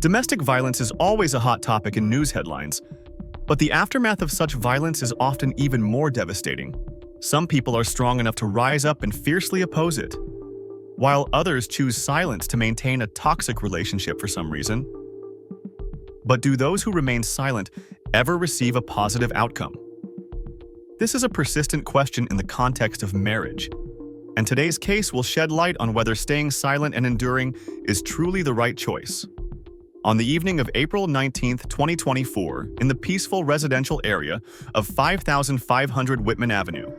Domestic violence is always a hot topic in news headlines, but the aftermath of such violence is often even more devastating. Some people are strong enough to rise up and fiercely oppose it, while others choose silence to maintain a toxic relationship for some reason. But do those who remain silent ever receive a positive outcome? This is a persistent question in the context of marriage, and today's case will shed light on whether staying silent and enduring is truly the right choice. On the evening of April 19, 2024, in the peaceful residential area of 5500 Whitman Avenue,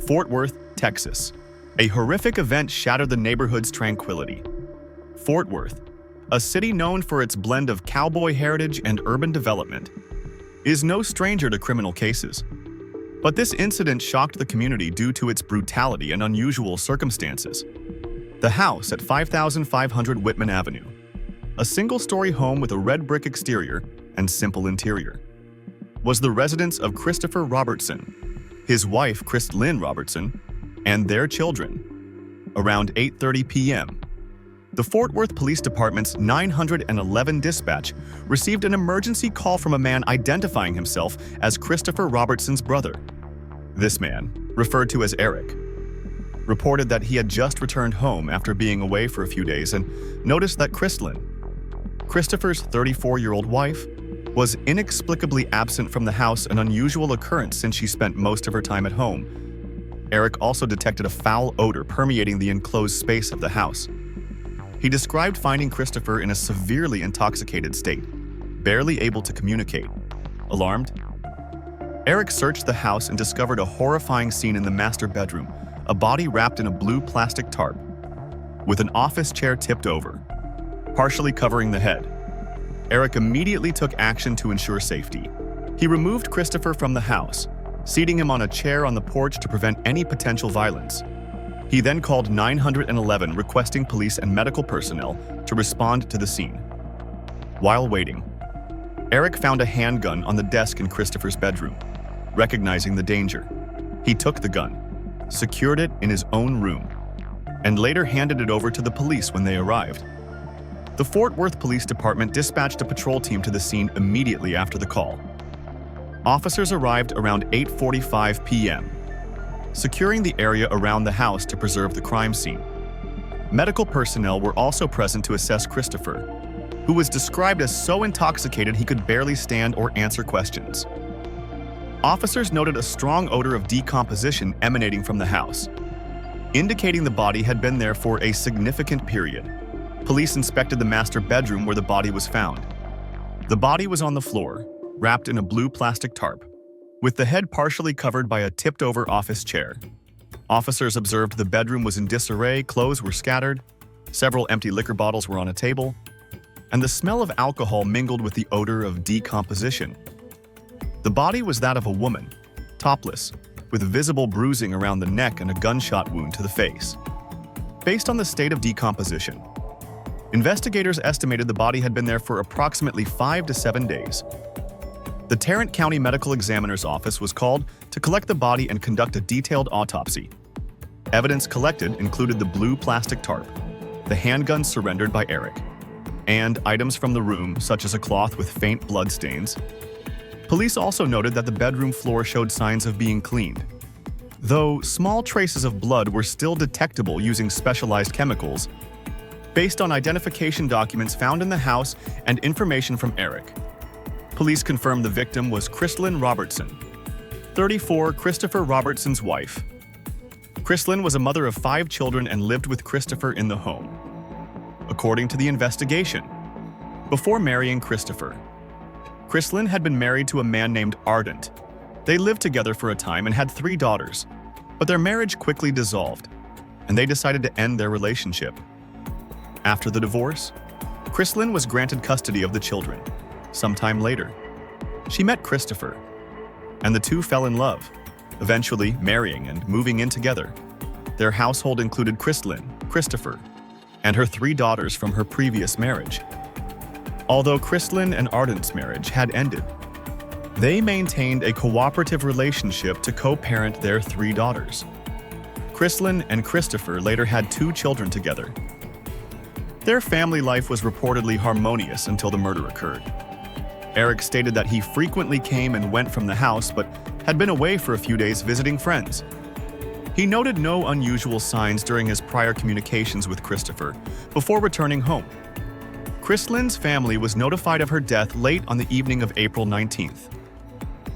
Fort Worth, Texas, a horrific event shattered the neighborhood's tranquility. Fort Worth, a city known for its blend of cowboy heritage and urban development, is no stranger to criminal cases. But this incident shocked the community due to its brutality and unusual circumstances. The house at 5500 Whitman Avenue, a single-story home with a red brick exterior and simple interior, was the residence of Kristlynne Robertson, his wife Kristlynne Robertson, and their children. Around 8:30 p.m., the Fort Worth Police Department's 911 dispatch received an emergency call from a man identifying himself as Kristlynne Robertson's brother. This man, referred to as Eric, reported that he had just returned home after being away for a few days and noticed that Kristlynne's 34-year-old wife, was inexplicably absent from the house, an unusual occurrence since she spent most of her time at home. Eric also detected a foul odor permeating the enclosed space of the house. He described finding Kristlynne in a severely intoxicated state, barely able to communicate. Alarmed, Eric searched the house and discovered a horrifying scene in the master bedroom, a body wrapped in a blue plastic tarp, with an office chair tipped over, partially covering the head. Eric immediately took action to ensure safety. He removed Kristlynne from the house, seating him on a chair on the porch to prevent any potential violence. He then called 911, requesting police and medical personnel to respond to the scene. While waiting, Eric found a handgun on the desk in Kristlynne's bedroom. Recognizing the danger, he took the gun, secured it in his own room, and later handed it over to the police when they arrived. The Fort Worth Police Department dispatched a patrol team to the scene immediately after the call. Officers arrived around 8:45 p.m., securing the area around the house to preserve the crime scene. Medical personnel were also present to assess Kristlynne, who was described as so intoxicated he could barely stand or answer questions. Officers noted a strong odor of decomposition emanating from the house, indicating the body had been there for a significant period. Police inspected the master bedroom where the body was found. The body was on the floor, wrapped in a blue plastic tarp, with the head partially covered by a tipped-over office chair. Officers observed the bedroom was in disarray, clothes were scattered, several empty liquor bottles were on a table, and the smell of alcohol mingled with the odor of decomposition. The body was that of a woman, topless, with visible bruising around the neck and a gunshot wound to the face. Based on the state of decomposition, investigators estimated the body had been there for approximately 5 to 7 days. The Tarrant County Medical Examiner's Office was called to collect the body and conduct a detailed autopsy. Evidence collected included the blue plastic tarp, the handgun surrendered by Eric, and items from the room such as a cloth with faint blood stains. Police also noted that the bedroom floor showed signs of being cleaned, though small traces of blood were still detectable using specialized chemicals. Based on identification documents found in the house and information from Eric, police confirmed the victim was Kristlynne Robertson, 34, Kristlynne Robertson's wife. Kristlynne was a mother of 5 children and lived with Kristlynne in the home. According to the investigation, before marrying Kristlynne had been married to a man named Ardent. They lived together for a time and had 3 daughters, but their marriage quickly dissolved, and they decided to end their relationship. After the divorce, Kristlynne was granted custody of the children. Sometime later, she met Kristlynne, and the two fell in love, eventually marrying and moving in together. Their household included Kristlynne, and her 3 daughters from her previous marriage. Although Kristlynne and Ardent's marriage had ended, they maintained a cooperative relationship to co-parent their 3 daughters. Kristlynne and Kristlynne later had 2 children together. Their family life was reportedly harmonious until the murder occurred. Eric stated that he frequently came and went from the house but had been away for a few days visiting friends. He noted no unusual signs during his prior communications with Christopher before returning home. Kristlynne's family was notified of her death late on the evening of April 19th.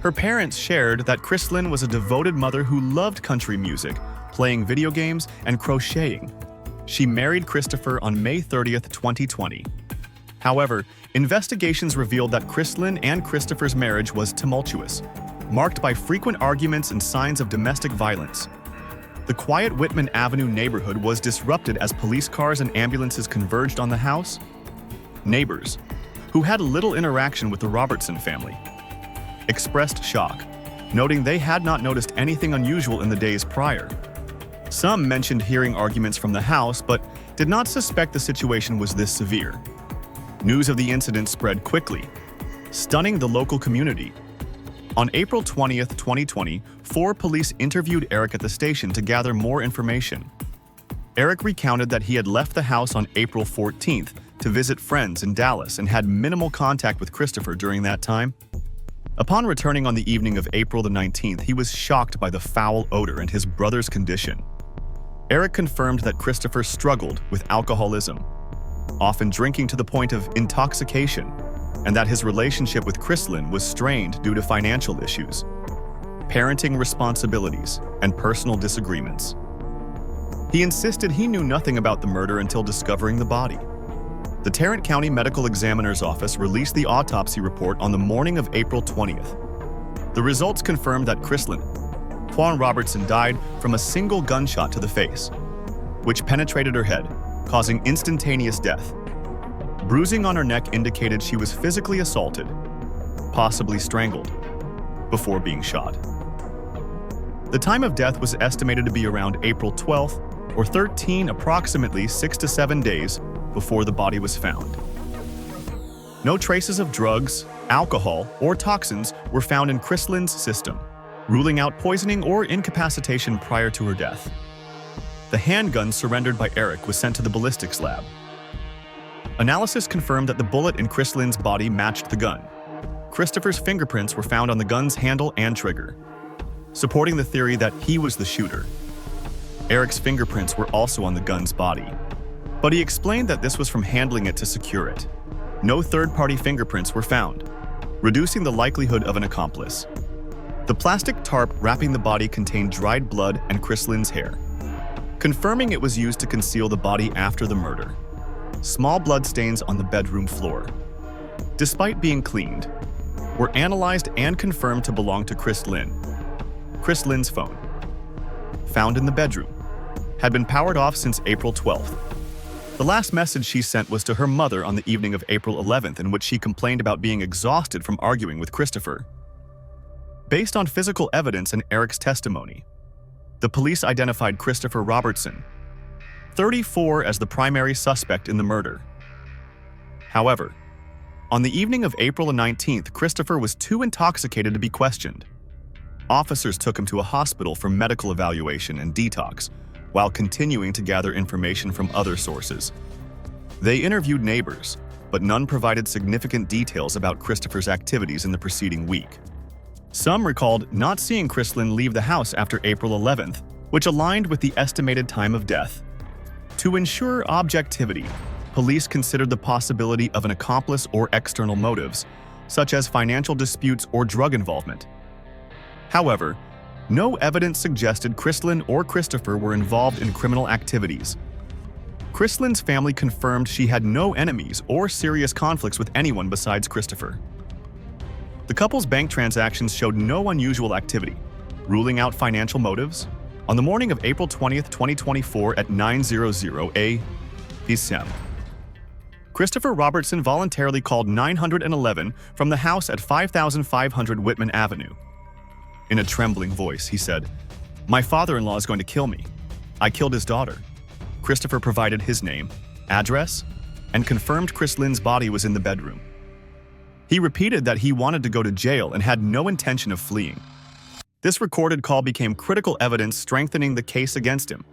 Her parents shared that Kristlynne was a devoted mother who loved country music, playing video games, and crocheting. She married Christopher on May 30th, 2020. However, investigations revealed that Kristlynne and Christopher's marriage was tumultuous, marked by frequent arguments and signs of domestic violence. The quiet Whitman Avenue neighborhood was disrupted as police cars and ambulances converged on the house. Neighbors, who had little interaction with the Robertson family, expressed shock, noting they had not noticed anything unusual in the days prior. Some mentioned hearing arguments from the house, but did not suspect the situation was this severe. News of the incident spread quickly, stunning the local community. On April 20th, 2020, 4 police interviewed Eric at the station to gather more information. Eric recounted that he had left the house on April 14th to visit friends in Dallas and had minimal contact with Christopher during that time. Upon returning on the evening of April the 19th, he was shocked by the foul odor and his brother's condition. Eric confirmed that Christopher struggled with alcoholism, often drinking to the point of intoxication, and that his relationship with Kristlynne was strained due to financial issues, parenting responsibilities, and personal disagreements. He insisted he knew nothing about the murder until discovering the body. The Tarrant County Medical Examiner's Office released the autopsy report on the morning of April 20th. The results confirmed that Kristlynne Robertson died from a single gunshot to the face, which penetrated her head, causing instantaneous death. Bruising on her neck indicated she was physically assaulted, possibly strangled, before being shot. The time of death was estimated to be around April 12th or 13, approximately 6 to 7 days before the body was found. No traces of drugs, alcohol, or toxins were found in Kristlynne's system, ruling out poisoning or incapacitation prior to her death. The handgun surrendered by Eric was sent to the ballistics lab. Analysis confirmed that the bullet in Kristlynne's body matched the gun. Christopher's fingerprints were found on the gun's handle and trigger, supporting the theory that he was the shooter. Eric's fingerprints were also on the gun's body, but he explained that this was from handling it to secure it. No third-party fingerprints were found, reducing the likelihood of an accomplice. The plastic tarp wrapping the body contained dried blood and Kristlynne's hair, confirming it was used to conceal the body after the murder. Small blood stains on the bedroom floor, despite being cleaned, were analyzed and confirmed to belong to Kristlynne. Kristlynne's phone, found in the bedroom, had been powered off since April 12th. The last message she sent was to her mother on the evening of April 11th, in which she complained about being exhausted from arguing with Christopher. Based on physical evidence and Eric's testimony, the police identified Christopher Robertson, 34, as the primary suspect in the murder. However, on the evening of April 19th, Christopher was too intoxicated to be questioned. Officers took him to a hospital for medical evaluation and detox, while continuing to gather information from other sources. They interviewed neighbors, but none provided significant details about Christopher's activities in the preceding week. Some recalled not seeing Kristlynne leave the house after April 11th, which aligned with the estimated time of death. To ensure objectivity, police considered the possibility of an accomplice or external motives, such as financial disputes or drug involvement. However, no evidence suggested Kristlynne or Christopher were involved in criminal activities. Kristlynne's family confirmed she had no enemies or serious conflicts with anyone besides Christopher. The couple's bank transactions showed no unusual activity, ruling out financial motives. On the morning of April 20th, 2024 at 9:00 p.m., Christopher Robertson voluntarily called 911 from the house at 5500 Whitman Avenue. In a trembling voice, he said, "My father-in-law is going to kill me. I killed his daughter." Christopher provided his name, address, and confirmed Kristlynne's body was in the bedroom. He repeated that he wanted to go to jail and had no intention of fleeing. This recorded call became critical evidence strengthening the case against him.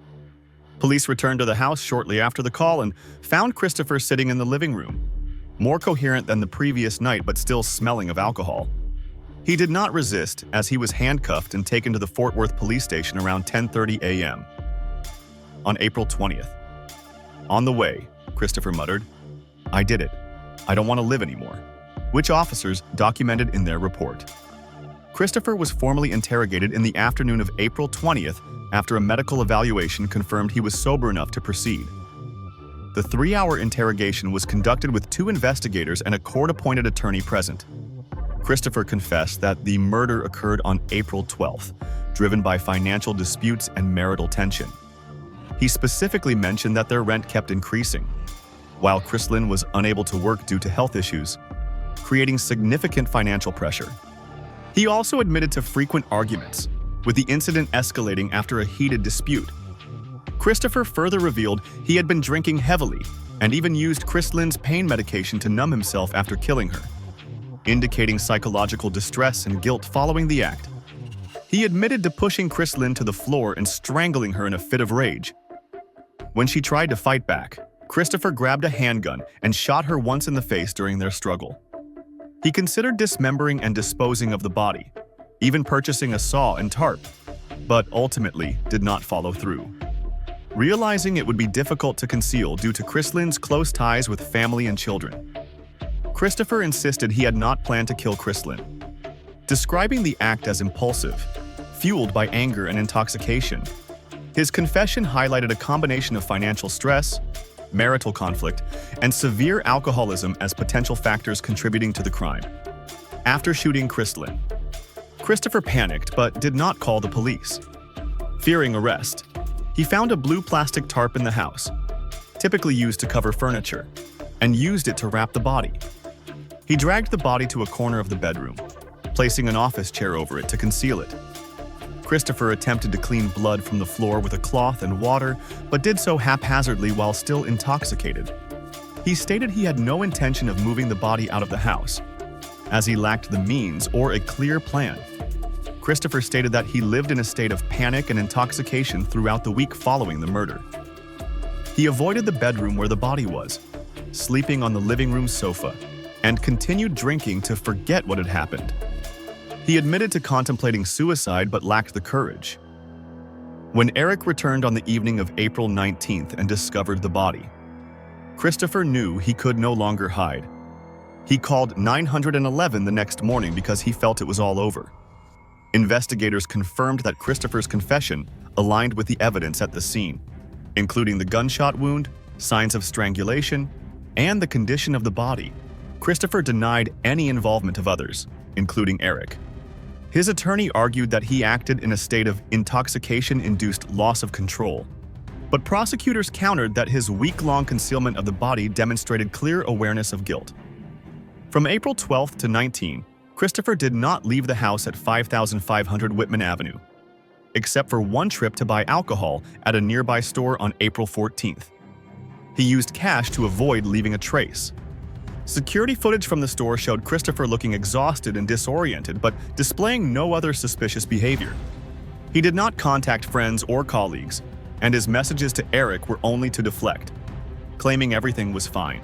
Police returned to the house shortly after the call and found Christopher sitting in the living room, more coherent than the previous night but still smelling of alcohol. He did not resist as he was handcuffed and taken to the Fort Worth police station around 10:30 a.m. on April 20th. On the way, Christopher muttered, "I did it. I don't want to live anymore," which officers documented in their report. Christopher was formally interrogated in the afternoon of April 20th after a medical evaluation confirmed he was sober enough to proceed. The 3-hour interrogation was conducted with 2 investigators and a court-appointed attorney present. Christopher confessed that the murder occurred on April 12th, driven by financial disputes and marital tension. He specifically mentioned that their rent kept increasing, while Kristlynne was unable to work due to health issues, creating significant financial pressure. He also admitted to frequent arguments, with the incident escalating after a heated dispute. Christopher further revealed he had been drinking heavily and even used Kristlynne's pain medication to numb himself after killing her, indicating psychological distress and guilt following the act. He admitted to pushing Kristlynne to the floor and strangling her in a fit of rage. When she tried to fight back, Christopher grabbed a handgun and shot her once in the face during their struggle. He considered dismembering and disposing of the body, even purchasing a saw and tarp, but ultimately did not follow through. Realizing it would be difficult to conceal due to Kristlynne's close ties with family and children, Christopher insisted he had not planned to kill Kristlynne, describing the act as impulsive, fueled by anger and intoxication. His confession highlighted a combination of financial stress, marital conflict, and severe alcoholism as potential factors contributing to the crime. After shooting Kristlynne, Christopher panicked but did not call the police. Fearing arrest, he found a blue plastic tarp in the house, typically used to cover furniture, and used it to wrap the body. He dragged the body to a corner of the bedroom, placing an office chair over it to conceal it. Christopher attempted to clean blood from the floor with a cloth and water, but did so haphazardly while still intoxicated. He stated he had no intention of moving the body out of the house, as he lacked the means or a clear plan. Christopher stated that he lived in a state of panic and intoxication throughout the week following the murder. He avoided the bedroom where the body was, sleeping on the living room sofa, and continued drinking to forget what had happened. He admitted to contemplating suicide but lacked the courage. When Eric returned on the evening of April 19th and discovered the body, Christopher knew he could no longer hide. He called 911 the next morning because he felt it was all over. Investigators confirmed that Christopher's confession aligned with the evidence at the scene, including the gunshot wound, signs of strangulation, and the condition of the body. Christopher denied any involvement of others, including Eric. His attorney argued that he acted in a state of intoxication-induced loss of control, but prosecutors countered that his week-long concealment of the body demonstrated clear awareness of guilt. From April 12th to 19, Christopher did not leave the house at 5500 Whitman Avenue, except for one trip to buy alcohol at a nearby store on April 14th. He used cash to avoid leaving a trace. Security footage from the store showed Christopher looking exhausted and disoriented, but displaying no other suspicious behavior. He did not contact friends or colleagues, and his messages to Eric were only to deflect, claiming everything was fine.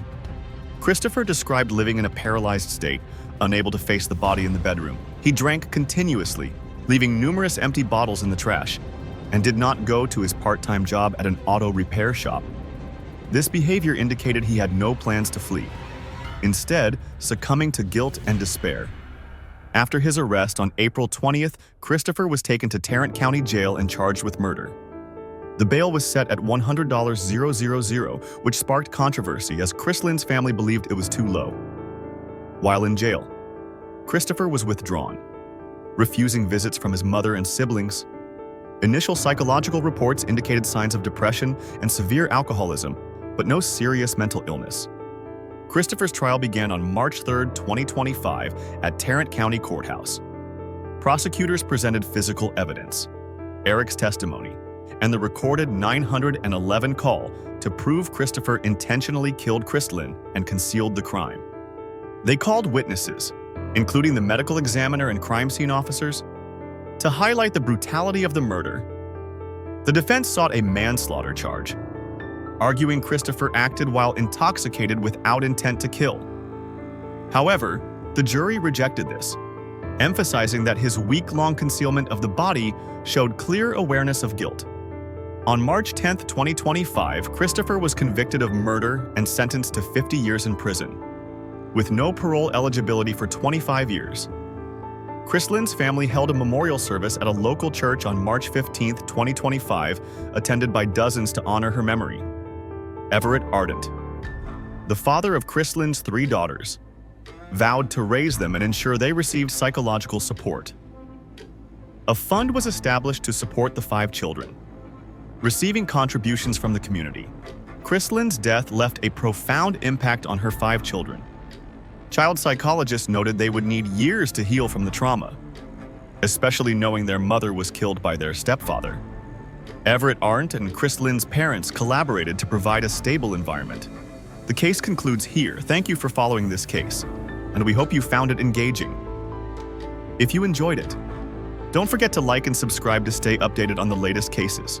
Christopher described living in a paralyzed state, unable to face the body in the bedroom. He drank continuously, leaving numerous empty bottles in the trash, and did not go to his part-time job at an auto repair shop. This behavior indicated he had no plans to flee, instead succumbing to guilt and despair. After his arrest on April 20th, Christopher was taken to Tarrant County Jail and charged with murder. The bail was set at $100,000, which sparked controversy as Kristlynne's family believed it was too low. While in jail, Christopher was withdrawn, refusing visits from his mother and siblings. Initial psychological reports indicated signs of depression and severe alcoholism, but no serious mental illness. Christopher's trial began on March 3, 2025 at Tarrant County Courthouse. Prosecutors presented physical evidence, Eric's testimony, and the recorded 911 call to prove Christopher intentionally killed Kristlynne and concealed the crime. They called witnesses, including the medical examiner and crime scene officers, to highlight the brutality of the murder. The defense sought a manslaughter charge, arguing Christopher acted while intoxicated without intent to kill. However, the jury rejected this, emphasizing that his week-long concealment of the body showed clear awareness of guilt. On March 10, 2025, Christopher was convicted of murder and sentenced to 50 years in prison, with no parole eligibility for 25 years. Kristlynne's family held a memorial service at a local church on March 15, 2025, attended by dozens to honor her memory. Everett Ardent, the father of Kristlynne's 3 daughters, vowed to raise them and ensure they received psychological support. A fund was established to support the 5 children, receiving contributions from the community. Kristlynne's death left a profound impact on her 5 children. Child psychologists noted they would need years to heal from the trauma, especially knowing their mother was killed by their stepfather. Everett Arndt and Kristlynne's parents collaborated to provide a stable environment. The case concludes here. Thank you for following this case, and we hope you found it engaging. If you enjoyed it, don't forget to like and subscribe to stay updated on the latest cases.